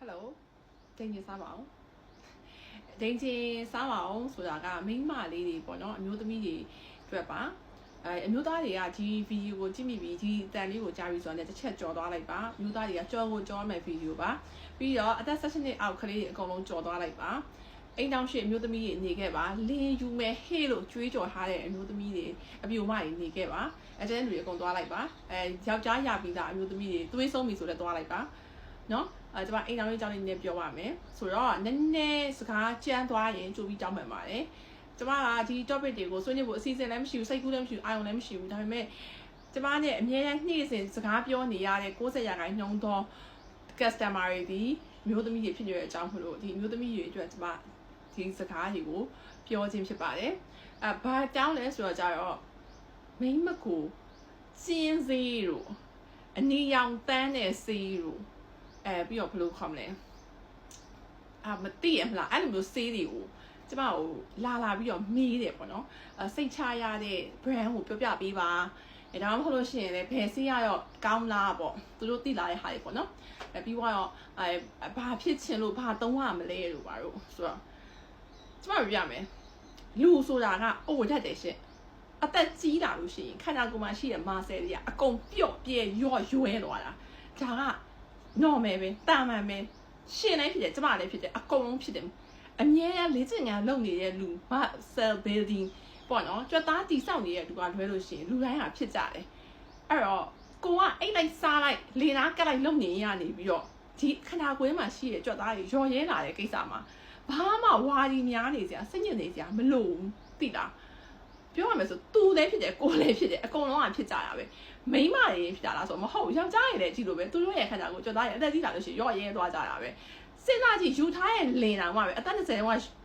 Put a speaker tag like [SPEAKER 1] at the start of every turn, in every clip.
[SPEAKER 1] Hello， 定住三毛，定住三毛，ဆို大家မိမလေးတွေပေါ့နော်အမျိုးသမီးတွေတွေ့ပါအမျိုးသားတွေကဒီဗီဒီယိုကိုကြည့်မိပြီးဒီတန်လေးကိုကြားပြီးဆိုတော့တစ်ချက်ကြော်သွားလိုက်ပါအမျိုးသားတွေကကြော်ကိုကြော်မဲ့ဗီဒီယိုပါပြီးတော့အသက်16နှစ်အောက်ကလေးတွေအကုန်လုံးကြော်သွားလိုက်ပါအိမ်တောင်ရှိအမျိုးသမီးတွေနေခဲ့ပါလင်းယူမဲ့ဟေးလို့ကြွေးကြော်ထားတဲ့အမျိုးသမီးတွေအပြိုမတွေနေခဲ့ပါအဲတဲ့လူတွေအကုန်သွားလိုက်ပါယောက်ျားရပြီးသားအမျိုးသမီးတွေသွေးဆုံးပြီဆိုလည်းသွားလိုက်ပါနော်ကျွန်မအိမ်တော်လေးကြောင်းလေးနဲ့ပြောပါမယ်ဆိုတော့နည်းနည်းစကားကြမ်းသွားရင်ကြိုပြီးတောင်းမှန်ပါတယ်ကျွန်မကဒီ topic တွေကိုဆွေးနွေးဖို့အစီအစဉ်လည်းမရှိဘူးစိတ်ကူးလည်းမရှိဘူးအာရုံလည်းမရှိဘူးဒါပေမဲ့ကျွန်မနဲ့အမြဲတမ်းနှိမ့်စဉ်စကားပြောနေရတဲ့90%သော customer တွေဒီမျိုးသမီးတွေဖြစ်နေတဲ့အကြောင်းမလို့ဒီမျိုးသမီးတွေအတွက်ကျွန်မဒီစကားတွေကိုပြောခြင်းဖြစ်ပါတယ်ဘာတောင်းလဲဆိုတော့ကြတော့မိမကိုကျင်းစေးတို့အနီရောင်တန်းတဲ့စေးတို့ပြီးတော့ဘယ်လိုခေါ်မလဲမသိရမလားအဲ့လိုမျိုးဆေးတွေကိုကျမကိုလာပြီးတော့မေးတယ်ပေါ့နော်စိတ်ချရတဲ့ brand ကိုပြောပြပေးပါဒါမှမဟုတ်လို့ရှိရင်လည်းဘယ်ဆေးရတော့ကောင်းလားပေါ့သူတို့သိလာတဲ့ဟာတွေပေါ့နော်ပြီးတော့ဘာဖြစ်ချင်လို့ဘာသုံးရမလဲလို့ပါတော့ဆိုတော့ကျမပြောပြမယ်လူဆိုတာကအိုတတ်တယ်ရှင့်အသက်ကြီးလာလို့ရှိရင်ခန္ဓာကိုယ်မှာရှိတဲ့မာဆယ်တွေကအကုန်ပြော့ပြဲရော့ရွဲသွားတာဒါကnormal ပဲတာမန်ပဲရှင်လည်းဖြစ်တယ်ကျမလည်းဖြစ်တယ်အကုန်လုံးဖြစ်တယ်အမြဲတမ်းလေ့ကျင့်ခန်းလုပ်နေတဲ့လူ cell building ပေါ့နော်ကြွက်သားတည်ဆောက်နေတဲ့လူကလွဲလို့ရှိရင်လူတိုင်းဟာဖြစ်ကြတယ်အဲ့တော့ကိုကအိတ်လိုက်စားလိုက်လေနာကက်လိုက်လုပ်နေရနေပြီးတော့ဒီခန္ဓာကိုယ်မှာရှိတဲ့ကြွက်သားတွေရော်ရဲလာတဲ့ကိစ္စမှာဘာမှဝါဒီများနေစရာစိတ်ညစ်နေစရာမလိုဘူးသိလားပြောရမယ်ဆိုသူလည်းဖြစ်တယ်ကိုလည်းဖြစ်တယ်အကုန်လုံးကဖြစ်ကြတာပဲမိန်းမတွေဖြစ်တာလားဆိုမဟုတ်ယောက်ျားတွေလည်းကြည့်လို့ပဲသူတို့ရဲ့ခန္ဓာကိုယ်ကြွက်သားရဲ့အသက်ကြီးလာလို့ရှိရင်ရော့ရဲသွားကြတာပဲစဉ်းစားကြည့်ယူထားရဲ့လင်တောင်မှပဲအသက်20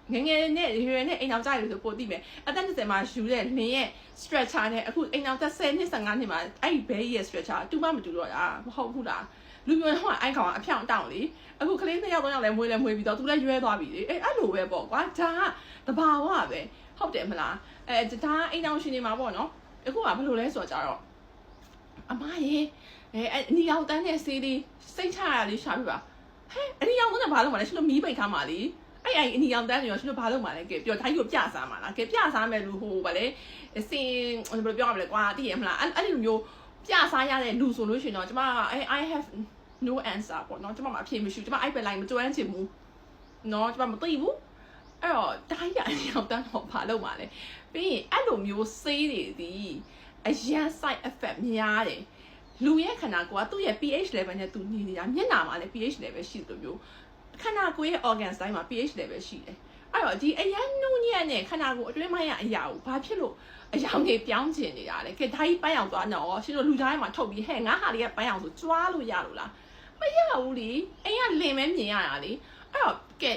[SPEAKER 1] ကငငယ်နဲ့ရွယ်နဲ့အိမ်အောင်ကြရလို့ဆိုပို့သိမယ်အသက်20မှာယူတဲ့လင်ရဲ့ stretcher နဲ့အခုအိမ်အောင်သက်10နှစ်15နှစ်မှာအဲ့ဒီဘဲရဲ့ stretcher တူမှမတူတော့တာမဟုတ်ဘူးလားလူမျိုးဟိုအိုင်ကောင်အဖြောင်တောင်းလေအခုကလေး2ယောက်3ယောက်လည်းမွေးပြီးတော့သူလည်းရွဲသွားပြီလေအဲ့လိုပဲပေါ့ကွာဒါကတဘာဝပဲဟုတ်တယ်မလားဒါအိမ်အောင်ရှင်နေမှာပေါ့နော်အခုကဘယ်လိုလဲဆိုတော့ကြတော့အမရေအနီအောင်တန်းတဲ့ဆေးလေးစိတ်ချရလေးရှာပြပါဟဲ့အနီအောင်တန်းကဘာလို့မလဲရှင်တို့မီးပိတ်ထားမှာလေအဲ့အနီအောင်တန်းတွေရောရှင်တို့ဘာလို့မလဲကဲပြောတိုင်းကိုပြစားမှာလားကဲပြစားမယ်လူဟိုဗာလေစင်ဘယ်လိုပြောရမလဲကွာသိရမလားအဲ့လိုမျိုးပြစားရတဲ့လူဆိုလို့ရှင်တော့ကျမကI have no answer ပေါ့နော်ကျမမအဖြေမရှိဘူးကျမအဲ့ပဲ line မကျွမ်းချင်ဘူးနော်ကျမမသိဘူးအဲ့တော့တိုင်းရအနီအောင်တန်းတော့ဘာလို့မလဲပြီးရင်အဲ့လိုမျိုးဆေးတွေဒီအရန် side effect များတယ်လူရဲ့ခန္ဓာကိုယ်ကသူ့ရဲ့ pH level နဲ့သူနေနေတာမျက်နှာမှာလည်း pH level ရှိတယ်လို့ခန္ဓာကိုယ်ရဲ့ organ တိုင်းမှာ pH level ရှိတယ်အဲ့တော့ဒီအရန်နုညံ့နဲ့ခန္ဓာကိုယ်အတွင်းပိုင်းရအရာကိုဘာဖြစ်လို့အယောင်တွေပြောင်းချင်နေတာလဲကဲဒါကြီးပန်းအောင်သွားတော့ရှင်တို့လူသားထဲမှာထုတ်ပြီးဟဲ့ငါဟာတွေကပန်းအောင်ဆိုကြွားလို့ရလို့လားမရဘူးလေအိမ်ကလင်မဲမြင်ရတာလေအဲ့တော့ကဲ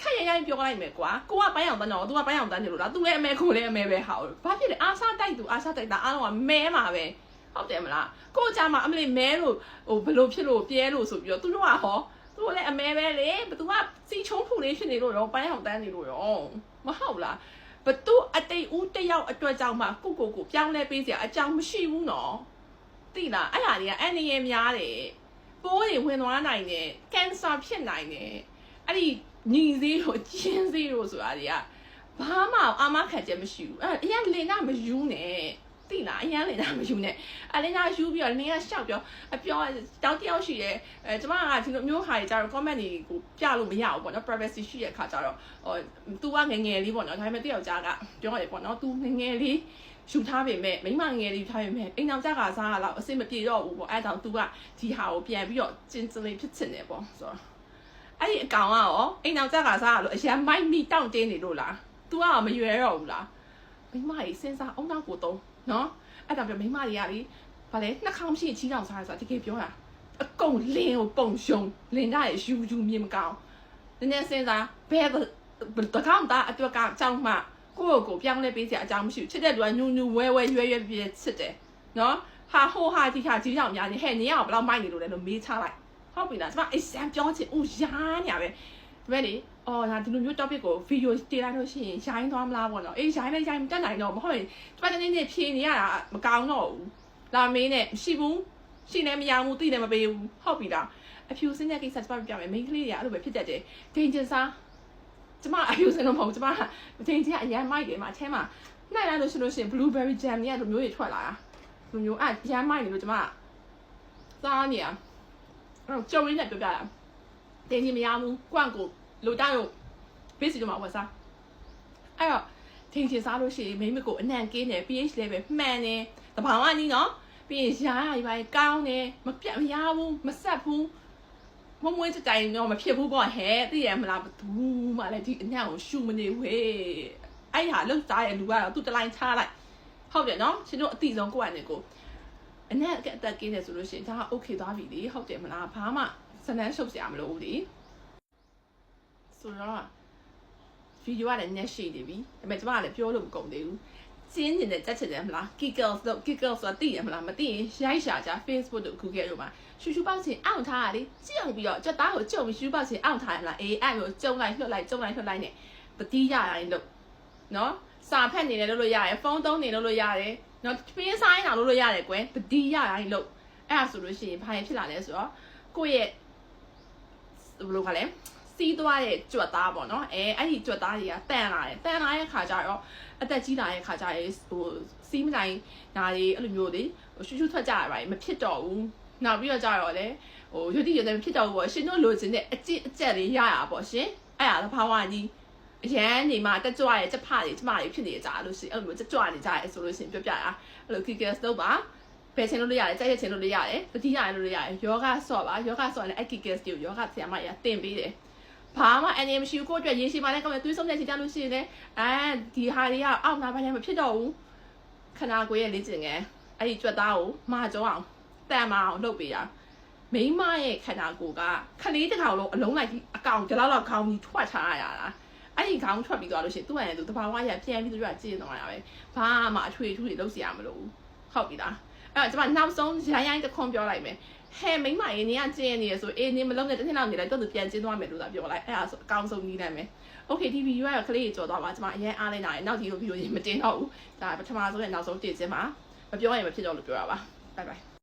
[SPEAKER 1] ခက်ရရပြောလိုက်မယ်ကွာကိုကပန်းအောင်တန်းတော့သူကပန်းအောင်တန်းနေလို့လားသူလည်းအမဲကိုလည်းအမဲပဲဟာဘာဖြစ်လဲအာစားတိုက်သူအာစားတိုက်တာအားလုံးကမဲမှာပဲဟုတ်တယ်မလားကိုကြမှာအမလေးမဲလို့ဟိုဘလို့ဖြစ်လို့ပြဲလို့ဆိုပြီးတော့သူတို့ကဟောသူတို့လည်းအမဲပဲလေဘသူကစီချုံးဖူလေးဖြစ်နေလို့ရောပန်းအောင်တန်းနေလို့ရောမဟုတ်လားဘသူအတိတ်ဦးတယောက်အတွက်ကြောင့်မှကိုပြောင်းလဲပေးစရာအကြောင်းမရှိဘူးနော်သိလားအဲ့ဟာတွေကအန်ရည်များတယ်ပိုးတွေဝင်သွားနိုင်တယ်ကင်ဆာဖြစ်နိုင်တယ်အဲ့ဒီညီစေးတို့ကျင်းစေးတို့ဆိုတာတွေကဘာမှအာမခံချက်မရှိဘူးအဲ့အရင်လင်နာမယူနဲ့သိလားအရင်လင်နာမယူနဲ့အလင်နာယူပြီးတော့လင်ကရှောက်ပြောတောင်းတယောက်ရှိတယ်ကျမကဒီလိုမျိုးဟာတွေကြတော့ comment တွေကိုပြလို့မရဘူးပေါ့နော် privacy ရှိတဲ့အခါကျတော့သူကငငယ်လေးပေါ့နော်ဒါပေမဲ့တယောက်ကြားကပြောရတယ်ပေါ့နော်သူငငယ်လေးယူထားပေမဲ့မိမငယ်လေးယူထားပေမဲ့အိမ်အောင်ကြကစားရတော့အဆင်မပြေတော့ဘူးပေါ့အဲ့ဒါကြောင့်သူကဒီဟာကိုပြန်ပြီးတော့ကျင်းစလေးဖြစ်ချင်တယ်ပေါ့ဆိုတော့အဲ့ဒီအကောင်ကရောအိမ်အောင်ကြကစားရလို့အရန်မိုက်မိတောင့်တင်းနေလို့လား तू ကမရွယ်တော့ဘူးလားမိမကြီးစဉ်းစားအောင်တော့ကိုတုံးနော်အဲ့ဒါပြောမိမကြီးကလေဗာလေနှာခေါင်းရှိချီးတောင်စားရဆိုတာတကယ်ပြောတာအကုန်လင်းကိုပုံရှုံလင်းကရဲ့ယူမြင်မကောင်းနည်းနည်းစဉ်းစားဘယ်တကောင်သားအတွက်ကကြောင်းမှကိုပြောင်းလဲပေးစရာအကြောင်းမရှိဘူးချစ်တဲ့လူကညူဝဲရွဲပြည့်ချစ်တယ်နော်ဟာဟိုဟာဒီခါကြီးကြောင်များနေဟဲ့နင်ကဘယ်လောက်မိုက်နေလို့လဲလို့မေးချလိုက်ဟုတ်ပြီလားကျမအစမ်းပြောချင်ဦးရာညာပဲဒါပဲလေအော်ဒါဒီလိုမျိုး topic ကို video တင်လိုက်လို့ရှိရင်ရိုင်းသွားမလားပေါ့နော်အေးရိုင်းလိုက်ရိုင်းမတက်နိုင်တော့မဟုတ်ရင်ကျမတင်းဖြေနေရတာမကောင်းတော့ဘူးလာမင်းနဲ့မရှိဘူးရှိနေမရဘူးသိတယ်မပေးဘူးဟုတ်ပြီလား အဖြူစင်းတဲ့ကိစ္စကျမပြမယ်မိန်းကလေးတွေကအဲ့လိုပဲဖြစ်တတ်တယ်ဒိန်ကျင်စားကျမအဖြူစင်းလို့မဟုတ်ကျမဒိန်ကျင်အရန်မိုက်တယ်မှာအထဲမှာနှိုက်လိုက်လို့ရှိလို့ရှိရင် blueberry jam เนี่ยလိုမျိုးတွေထွက်လာတာလိုမျိုးအရန်မိုက်နေလို့ကျမစားနေရအဲ့တော့ကြုံရင်းနဲ့ပြောပြတာဒိန်ကျင်မရဘူးကွန့်ကိုလိုတောက်ရုပ်ဘေးစီတော့မှာဝတ်စားအဲ့တော့ဒိန်ကျင်စားလို့ရှိရင်မိမကိုအနံ့ကင်းတယ် pH level မှန်တယ်တဘာဝနီးနော်ပြီးရင်ရာရပါကောင်းတယ်မပြတ်မရဘူးမဆက်ဘူးမမွေးတိုင်တော့မဖြစ်ဘူးပေါ့ဟဲ့သိရမလားဘူးမှလည်းဒီအညံ့ကိုရှူမနေဘူးဟဲ့အဲ့ဟာလောက်စားရလူကတော့သူ့တလိုင်းချလိုက်ဟုတ်တယ်နော်ရှင်တို့အတိဆုံးကိုယ့်အနေကိုအနက်အသက်ကင်းတယ်ဆိုလို့ရှိရင်ဒါက okay သွားပြီလေဟုတ်တယ်မလားဘာမှစနန်းရှုပ်စရာမလိုဘူးလေဆိုတော့ဗီဒီယိုကလည်းညက်ရှိနေပြီဒါပေမဲ့ကျမကလည်းပြောလို့မကုန်သေးဘူးကျင်းနေတဲ့တက်ချင်တယ်မလား giggles လို့ giggles ဆိုတာသိရမလားမသိရင်ရိုက်ရှာကြ Facebook တို့ Google တို့မှာရှူရှူပေါက်ချင်အောင့်ထားရလေကြည့်အောင်ပြီးတော့ကြက်သားကိုကြုံပြီးရှူပေါက်ချင်အောင့်ထားရမလားအေးအဲ့လိုကြုံလိုက်လွှတ်လိုက်ကြုံလိုက်လွှတ်လိုက်နဲ့ပတိရတိုင်းလို့နော်စာဖတ်နေတယ်လို့ရတယ်ဖုန်းသုံးနေလို့ရတယ်နော်ပြင်းဆိုင်အောင်လို့ရတယ်ကွယ်ပတိရတိုင်းလို့အဲ့ဒါဆိုလို့ရှိရင်ဘာဖြစ်လာလဲဆိုတော့ကိုယ့်ရဲ့ဘယ်လိုခါလဲစီးသွားတဲ့ကြွက်သားပေါ့နော်အဲ့ဒီကြွက်သားတွေကတန်လာတဲ့ခါကျတော့အသက်ကြီးလာတဲ့ခါကျရင်ဟိုစီးမနိုင်ဒါတွေအဲ့လိုမျိုးတွေရှူရှူထွက်ကြရပါတယ်မဖြစ်တော့ဘူးနောက်ပြီးတော့ကြတော့လေဟိုရွတိရွတိမဖြစ်တော့ဘူးပေါ့ရှင်တို့လိုချင်တဲ့အကျက်လေးရရပေါ့ရှင်အဲ့ဒါသဘာဝကြီးအရန်နေမှာတက်ကြွရဲ့ချက်ဖတွေကျမတွေဖြစ်နေကြလို့ရှိရင်အဲ့လိုမျိုးတက်ကြွနေကြရဲဆိုလို့ရှိရင်ပြောပြတာအဲ့လို giggles တော့ပါဘယ်ချင်းလို့ရတယ်ကြိုက်ရချင်းလို့ရတယ်တတိယရလို့ရတယ်ယောဂဆော့ပါယောဂဆော့ရင်အဲ့ giggles တွေကိုယောဂဆရာမရတင်ပေးတယ်ဘာမှအနေမရှိဘူးကိုအတွက်ရေရှည်မှလည်းကောင်းတယ်သွေးဆုံးတဲ့ချိန်ကြလို့ရှိရင်လည်းဒီဟာတွေကအောက်နာပိုင်းလည်းမဖြစ်တော့ဘူးခနာကိုရဲ့လေ့ကျင့်ငယ်အဲ့ဒီကြွက်သားကိုမာကြောအောင်တန်မအောင်လုပ်ပေးရမိမရဲ့ခနာကိုကခလေးတစ်ကောင်လုံးအလုံးလိုက်ကြီးအကောင်ဒီလောက်ခေါင်းကြီးထွက်ထားရတာအဲ့ဒီခေါင်းထွက်ပြီးသွားလို့ရှိရင်သူ့ရဲ့သူတဘာဝရပြန်ပြီးသူကကျင်းသွားတာပဲဘာမှအထွေထူးတွေလုပ်စီရမလို့ဟုတ်ပြီလားအဲ့တော့ကျွန်မနောက်ဆုံးရိုင်းတစ်ခွန်ပြောလိုက်မယ်ဟဲ့မိမရေနေကကျင်းနေရဆိုအေးနေမလုံးနဲ့တစ်နှစ်လောက်နေလိုက်တော့သူပြန်ကျင်းသွားမယ်လို့သာပြောလိုက်အဲ့ဒါဆိုအကောင်းဆုံးနီးလိုက်မယ်โอเคဒီဗီဒီယိုကခလေးကြော်သွားပါကျွန်မအရင်အားလိုက်နိုင်နောက်ဒီလိုဗီဒီယိုမတင်တော့ဘူးဒါပထမဆုံးရဲ့နောက်ဆုံးတင်ခြင်းမှာမပြောရင်မဖြစ်တော့လို့ပြောတာပါဘိုင်ဘိုင်